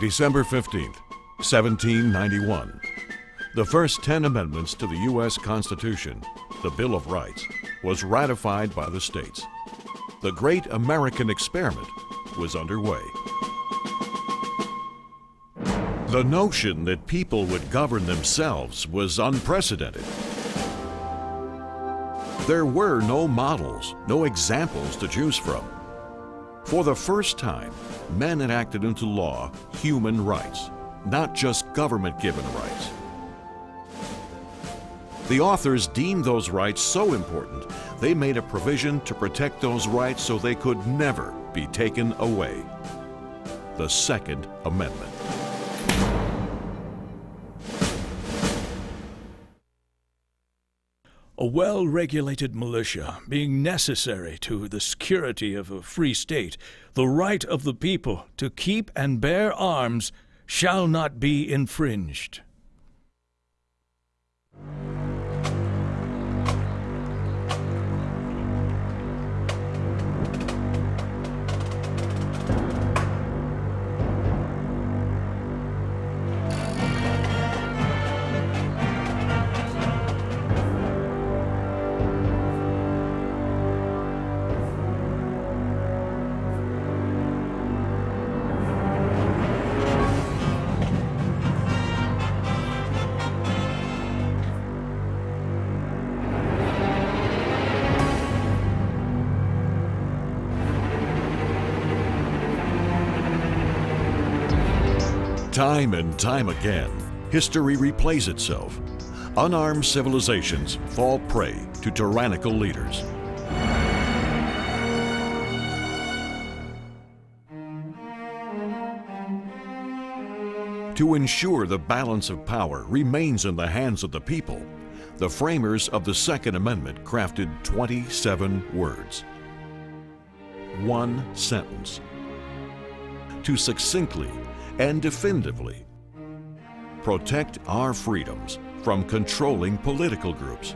December 15th, 1791. The first 10 amendments to the U.S. Constitution, the Bill of Rights, was ratified by the states. The great American experiment was underway. The notion that people would govern themselves was unprecedented. There were no models, no examples to choose from. For the first time, men enacted into law human rights, not just government-given rights. The authors deemed those rights so important, they made a provision to protect those rights so they could never be taken away. The Second Amendment. A well-regulated militia being necessary to the security of a free state, the right of the people to keep and bear arms shall not be infringed. Time and time again, history replays itself. Unarmed civilizations fall prey to tyrannical leaders. To ensure the balance of power remains in the hands of the people, the framers of the Second Amendment crafted 27 words. One sentence. To succinctly and definitively protect our freedoms from controlling political groups,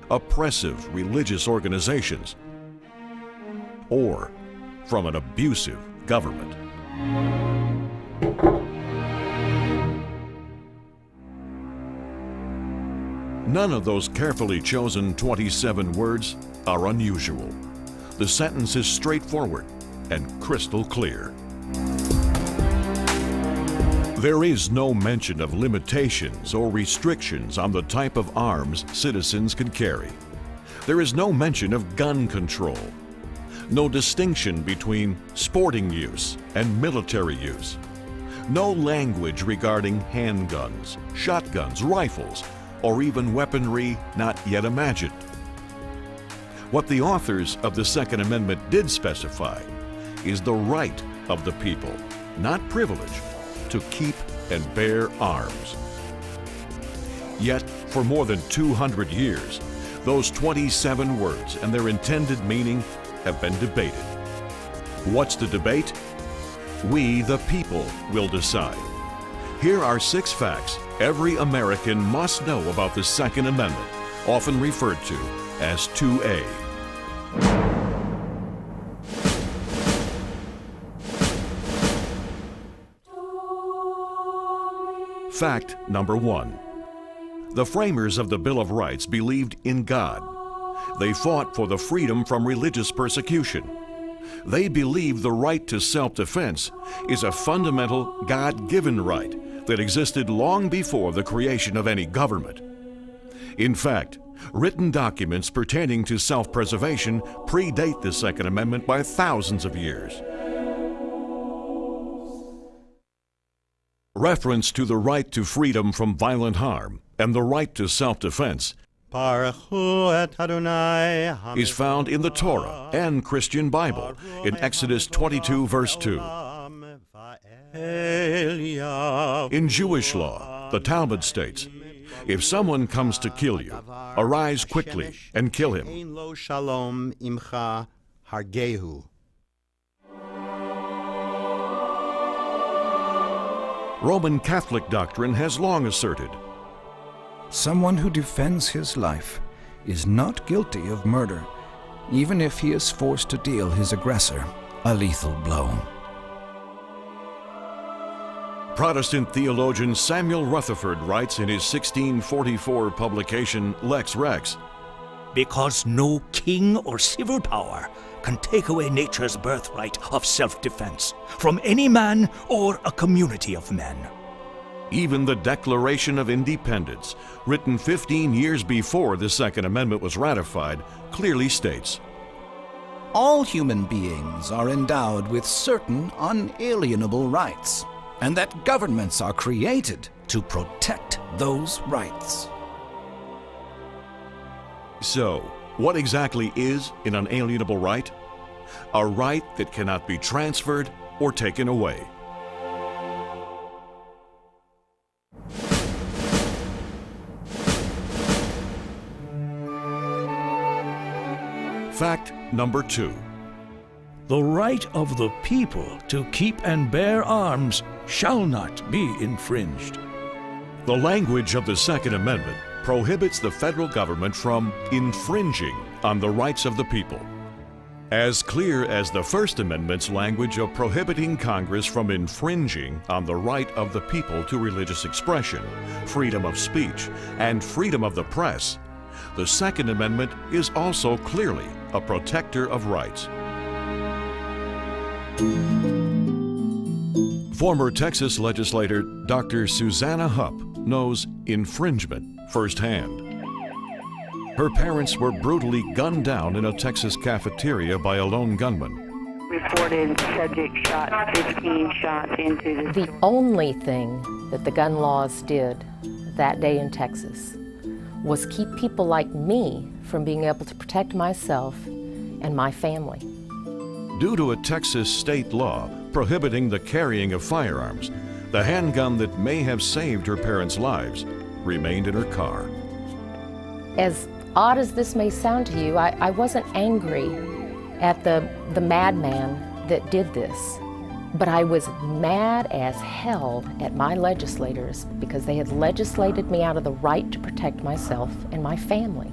oppressive religious organizations, or from an abusive government. None of those carefully chosen 27 words are unusual. The sentence is straightforward and crystal clear. There is no mention of limitations or restrictions on the type of arms citizens can carry. There is no mention of gun control, no distinction between sporting use and military use, no language regarding handguns, shotguns, rifles, or even weaponry not yet imagined. What the authors of the Second Amendment did specify is the right of the people, not privilege, to keep and bear arms. Yet, for more than 200 years, those 27 words and their intended meaning have been debated. What's the debate? We, the people, will decide. Here are 6 facts every American must know about the Second Amendment, often referred to as 2A. Fact number 1. The framers of the Bill of Rights believed in God. They fought for the freedom from religious persecution. They believed the right to self-defense is a fundamental God-given right that existed long before the creation of any government. In fact, written documents pertaining to self-preservation predate the Second Amendment by thousands of years. Reference to the right to freedom from violent harm and the right to self-defense is found in the Torah and Christian Bible in Exodus 22, verse 2. In Jewish law, the Talmud states, if someone comes to kill you, arise quickly and kill him. Roman Catholic doctrine has long asserted, someone who defends his life is not guilty of murder, even if he is forced to deal his aggressor a lethal blow. Protestant theologian Samuel Rutherford writes in his 1644 publication Lex Rex, "Because no king or civil power can take away nature's birthright of self-defense from any man or a community of men." Even the Declaration of Independence, written 15 years before the Second Amendment was ratified, clearly states, All human beings are endowed with certain unalienable rights, and that governments are created to protect those rights. So, what exactly is an unalienable right? A right that cannot be transferred or taken away. Fact number 2. The right of the people to keep and bear arms shall not be infringed. The language of the Second Amendment prohibits the federal government from infringing on the rights of the people. As clear as the First Amendment's language of prohibiting Congress from infringing on the right of the people to religious expression, freedom of speech, and freedom of the press, the Second Amendment is also clearly a protector of rights. Former Texas legislator Dr. Susanna Hupp knows infringement firsthand. Her parents were brutally gunned down in a Texas cafeteria by a lone gunman. Reported subject shot 15 shots into The only thing that the gun laws did that day in Texas was keep people like me from being able to protect myself and my family. Due to a Texas state law prohibiting the carrying of firearms, the handgun that may have saved her parents' lives remained in her car. As odd as this may sound to you, I wasn't angry at the madman that did this, but I was mad as hell at my legislators because they had legislated me out of the right to protect myself and my family.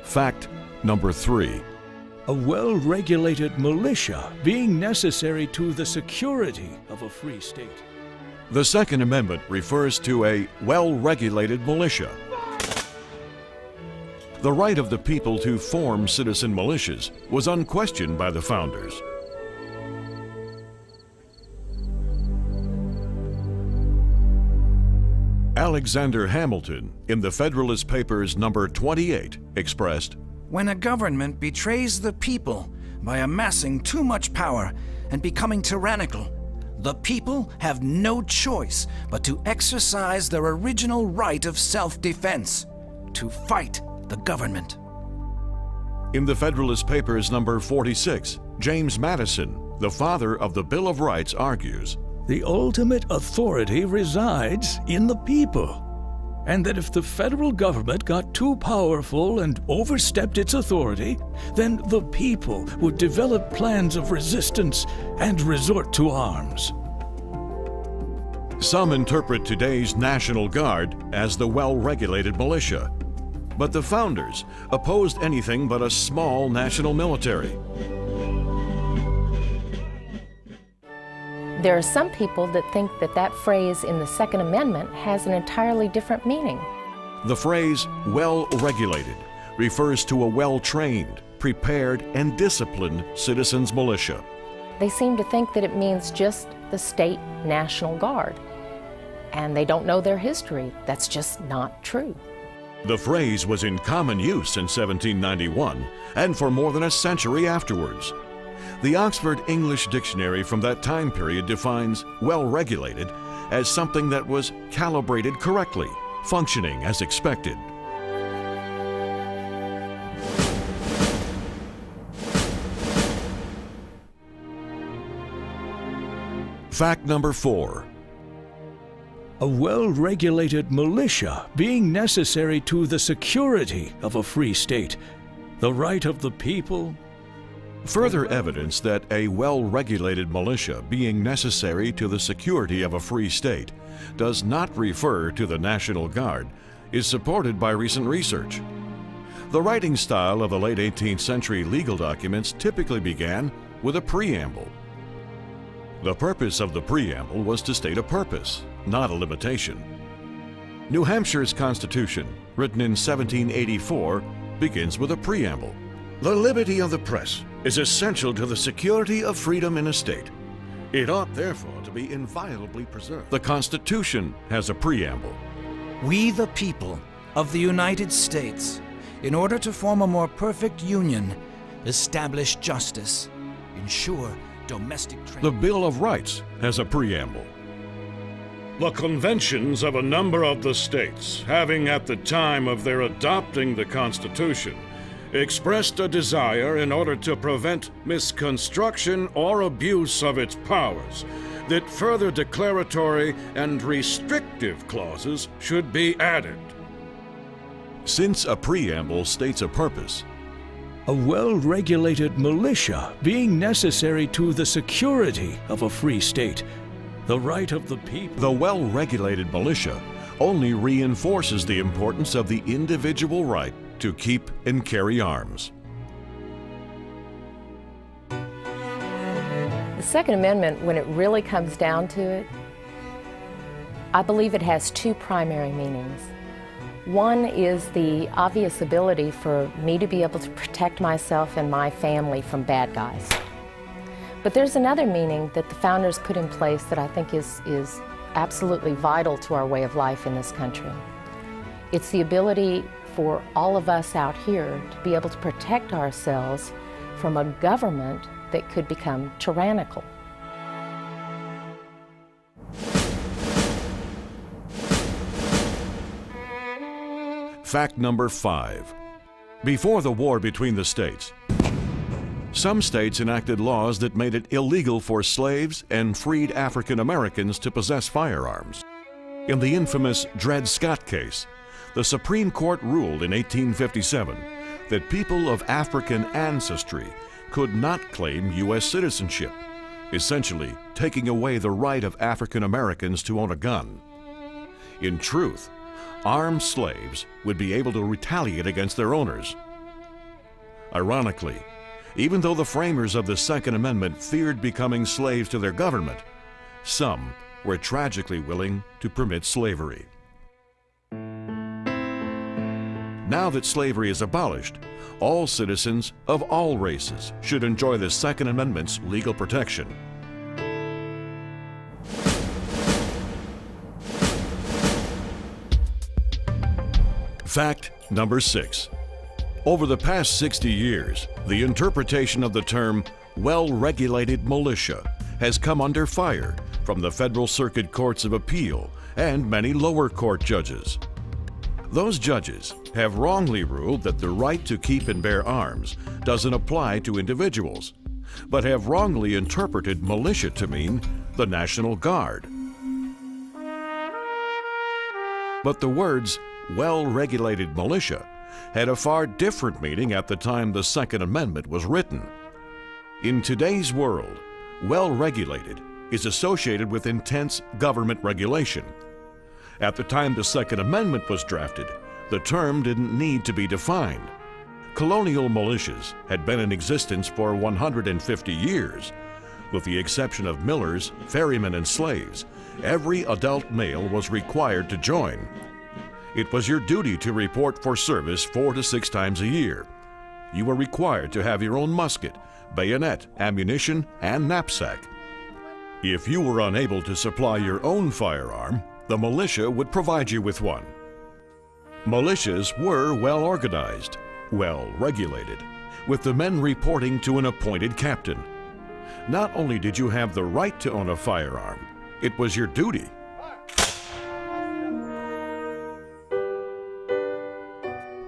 Fact number 3. A well-regulated militia being necessary to the security of a free state. The Second Amendment refers to a well-regulated militia. The right of the people to form citizen militias was unquestioned by the founders. Alexander Hamilton, in the Federalist Papers number 28, expressed, When a government betrays the people by amassing too much power and becoming tyrannical, the people have no choice but to exercise their original right of self-defense, to fight the government. In the Federalist Papers number 46, James Madison, the father of the Bill of Rights, argues, The ultimate authority resides in the people, and that if the federal government got too powerful and overstepped its authority, then the people would develop plans of resistance and resort to arms. Some interpret today's National Guard as the well-regulated militia, but the founders opposed anything but a small national military. There are some people that think that that phrase in the Second Amendment has an entirely different meaning. The phrase well-regulated refers to a well-trained, prepared, and disciplined citizens' militia. They seem to think that it means just the state National Guard, and they don't know their history. That's just not true. The phrase was in common use in 1791 and for more than a century afterwards. The Oxford English Dictionary from that time period defines well-regulated as something that was calibrated correctly, functioning as expected. Fact number 4. A well-regulated militia being necessary to the security of a free state, the right of the people. Further evidence that a well-regulated militia being necessary to the security of a free state does not refer to the National Guard is supported by recent research. The writing style of the late 18th century legal documents typically began with a preamble. The purpose of the preamble was to state a purpose, not a limitation. New Hampshire's Constitution, written in 1784, begins with a preamble. The liberty of the press is essential to the security of freedom in a state. It ought therefore to be inviolably preserved. The Constitution has a preamble. We the people of the United States, in order to form a more perfect union, establish justice, ensure domestic trade. The Bill of Rights has a preamble. The conventions of a number of the states, having at the time of their adopting the Constitution, expressed a desire in order to prevent misconstruction or abuse of its powers, that further declaratory and restrictive clauses should be added. Since a preamble states a purpose, A well-regulated militia being necessary to the security of a free state, the right of the people. the well-regulated militia only reinforces the importance of the individual right to keep and carry arms. The Second Amendment, when it really comes down to it, I believe it has two primary meanings. One is the obvious ability for me to be able to protect myself and my family from bad guys. But there's another meaning that the founders put in place that I think is absolutely vital to our way of life in this country. It's the ability for all of us out here to be able to protect ourselves from a government that could become tyrannical. Fact number 5. Before the war between the states, some states enacted laws that made it illegal for slaves and freed African Americans to possess firearms. In the infamous Dred Scott case, the Supreme Court ruled in 1857 that people of African ancestry could not claim U.S. citizenship, essentially taking away the right of African Americans to own a gun. In truth, armed slaves would be able to retaliate against their owners. Ironically, even though the framers of the Second Amendment feared becoming slaves to their government, some were tragically willing to permit slavery. Now that slavery is abolished, all citizens of all races should enjoy the Second Amendment's legal protection. Fact number 6. Over the past 60 years, the interpretation of the term well-regulated militia has come under fire from the Federal Circuit Courts of Appeal and many lower court judges. Those judges have wrongly ruled that the right to keep and bear arms doesn't apply to individuals, but have wrongly interpreted militia to mean the National Guard. But the words well-regulated militia had a far different meaning at the time the Second Amendment was written. In today's world, well-regulated is associated with intense government regulation. At the time the Second Amendment was drafted, the term didn't need to be defined. Colonial militias had been in existence for 150 years. With the exception of millers, ferrymen, and slaves, every adult male was required to join. It was your duty to report for service 4 to 6 times a year. You were required to have your own musket, bayonet, ammunition, and knapsack. If you were unable to supply your own firearm, the militia would provide you with one. Militias were well organized, well regulated, with the men reporting to an appointed captain. Not only did you have the right to own a firearm, it was your duty.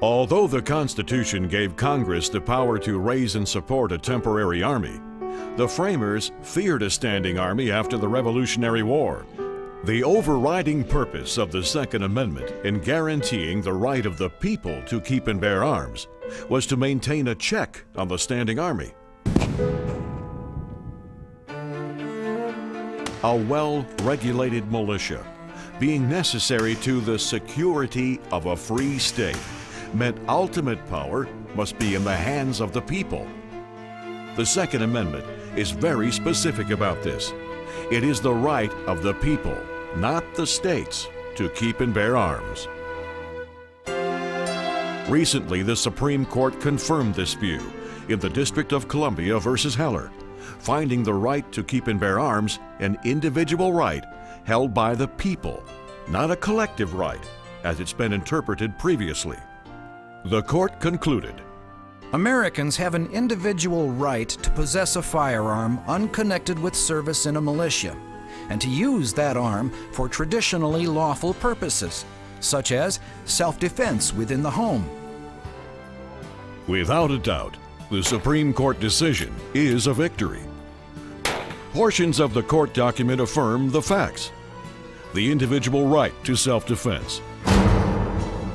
Although the Constitution gave Congress the power to raise and support a temporary army, the framers feared a standing army after the Revolutionary War. The overriding purpose of the Second Amendment in guaranteeing the right of the people to keep and bear arms was to maintain a check on the standing army. A well-regulated militia, being necessary to the security of a free state, meant ultimate power must be in the hands of the people. The Second Amendment is very specific about this. It is the right of the people, not the states, to keep and bear arms. Recently, the Supreme Court confirmed this view in the District of Columbia versus Heller, finding the right to keep and bear arms an individual right held by the people, not a collective right, as it's been interpreted previously. The court concluded, Americans have an individual right to possess a firearm unconnected with service in a militia, and to use that arm for traditionally lawful purposes, such as self-defense within the home. Without a doubt, the Supreme Court decision is a victory. Portions of the court document affirm the facts. The individual right to self-defense.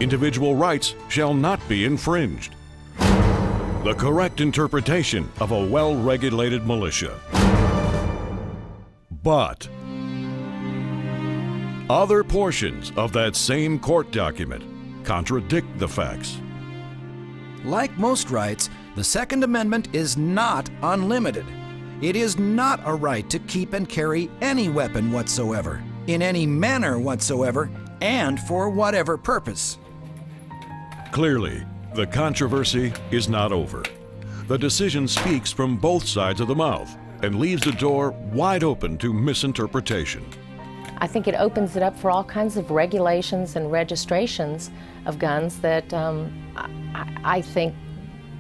Individual rights shall not be infringed. The correct interpretation of a well-regulated militia. But other portions of that same court document contradict the facts. Like most rights, the Second Amendment is not unlimited. It is not a right to keep and carry any weapon whatsoever, in any manner whatsoever, and for whatever purpose. Clearly, the controversy is not over. The decision speaks from both sides of the mouth and leaves the door wide open to misinterpretation. I think it opens it up for all kinds of regulations and registrations of guns that I think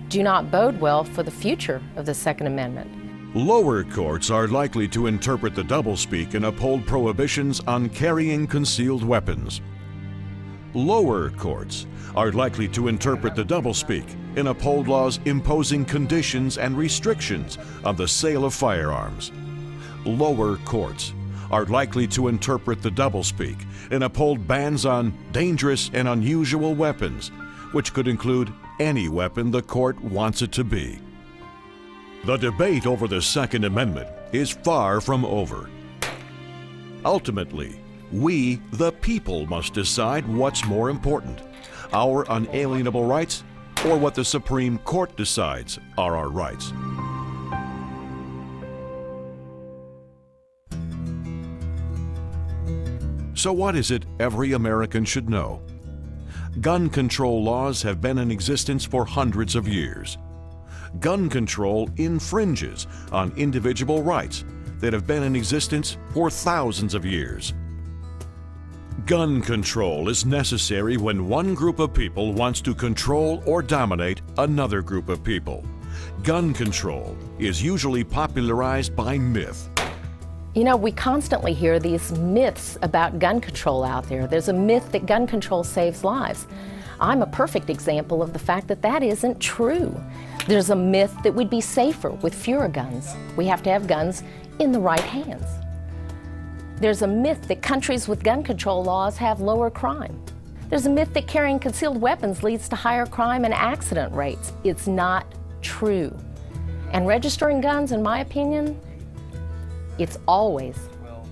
do not bode well for the future of the Second Amendment. Lower courts are likely to interpret the doublespeak and uphold prohibitions on carrying concealed weapons. Lower courts are likely to interpret the doublespeak and uphold laws imposing conditions and restrictions on the sale of firearms. Lower courts are likely to interpret the doublespeak and uphold bans on dangerous and unusual weapons, which could include any weapon the court wants it to be. The debate over the Second Amendment is far from over. Ultimately, we, the people, must decide what's more important, our unalienable rights or what the Supreme Court decides are our rights. So what is it every American should know? Gun control laws have been in existence for hundreds of years. Gun control infringes on individual rights that have been in existence for thousands of years. Gun control is necessary when one group of people wants to control or dominate another group of people. Gun control is usually popularized by myth. You know, we constantly hear these myths about gun control out there. There's a myth that gun control saves lives. I'm a perfect example of the fact that that isn't true. There's a myth that we'd be safer with fewer guns. We have to have guns in the right hands. There's a myth that countries with gun control laws have lower crime. There's a myth that carrying concealed weapons leads to higher crime and accident rates. It's not true. And registering guns, in my opinion, it's always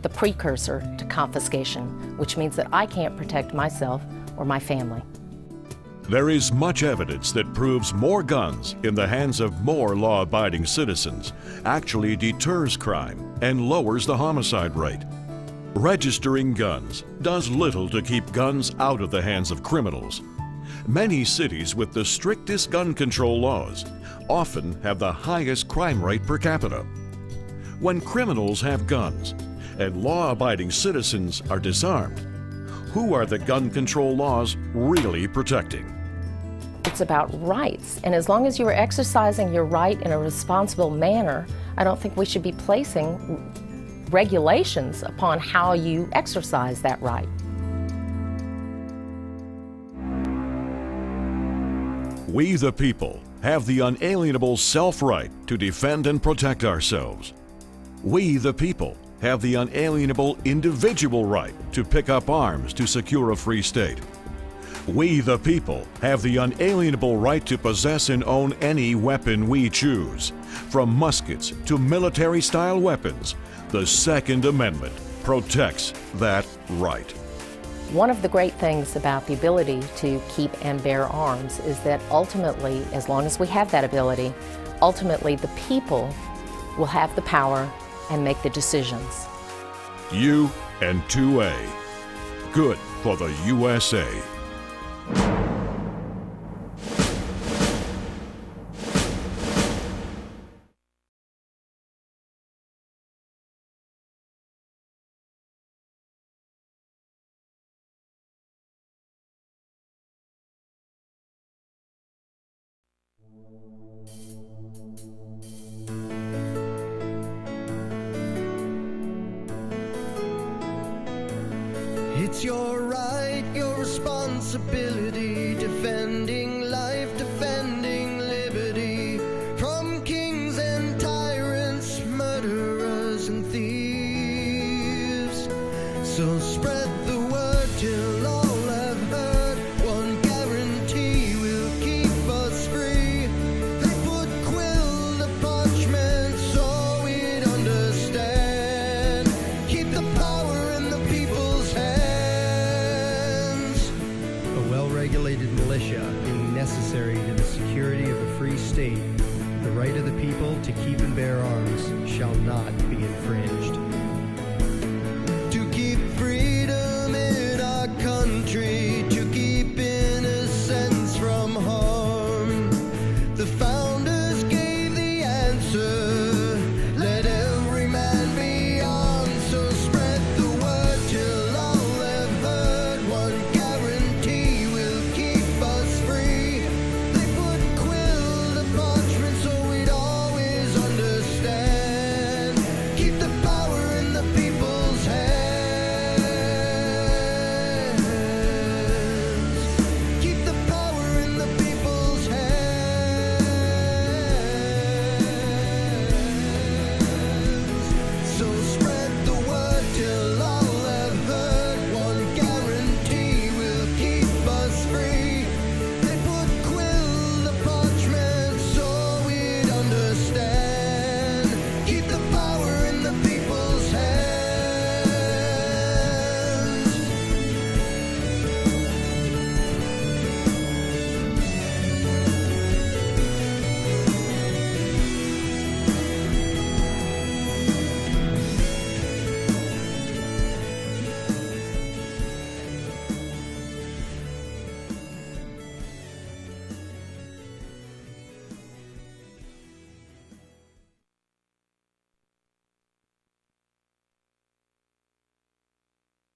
the precursor to confiscation, which means that I can't protect myself or my family. There is much evidence that proves more guns in the hands of more law-abiding citizens actually deters crime and lowers the homicide rate. Registering guns does little to keep guns out of the hands of criminals. Many cities with the strictest gun control laws often have the highest crime rate per capita. When criminals have guns and law-abiding citizens are disarmed, who are the gun control laws really protecting? It's about rights, and as long as you are exercising your right in a responsible manner, I don't think we should be placing regulations upon how you exercise that right. We, the people, have the unalienable self-right to defend and protect ourselves. We, the people, have the unalienable individual right to pick up arms to secure a free state. We, the people, have the unalienable right to possess and own any weapon we choose. From muskets to military-style weapons, the Second Amendment protects that right. One of the great things about the ability to keep and bear arms is that ultimately, as long as we have that ability, ultimately the people will have the power and make the decisions. U and 2A. Good for the USA. It's your right, your responsibility, defending life, defending liberty, from kings and tyrants, murderers and thieves. So spread the word till all have heard, one guarantee will keep us free. They put quill to parchment so we'd understand. Keep the power in the people's hands. A well-regulated militia being necessary to the security of a free state, the right of the people to keep and bear arms shall not be infringed.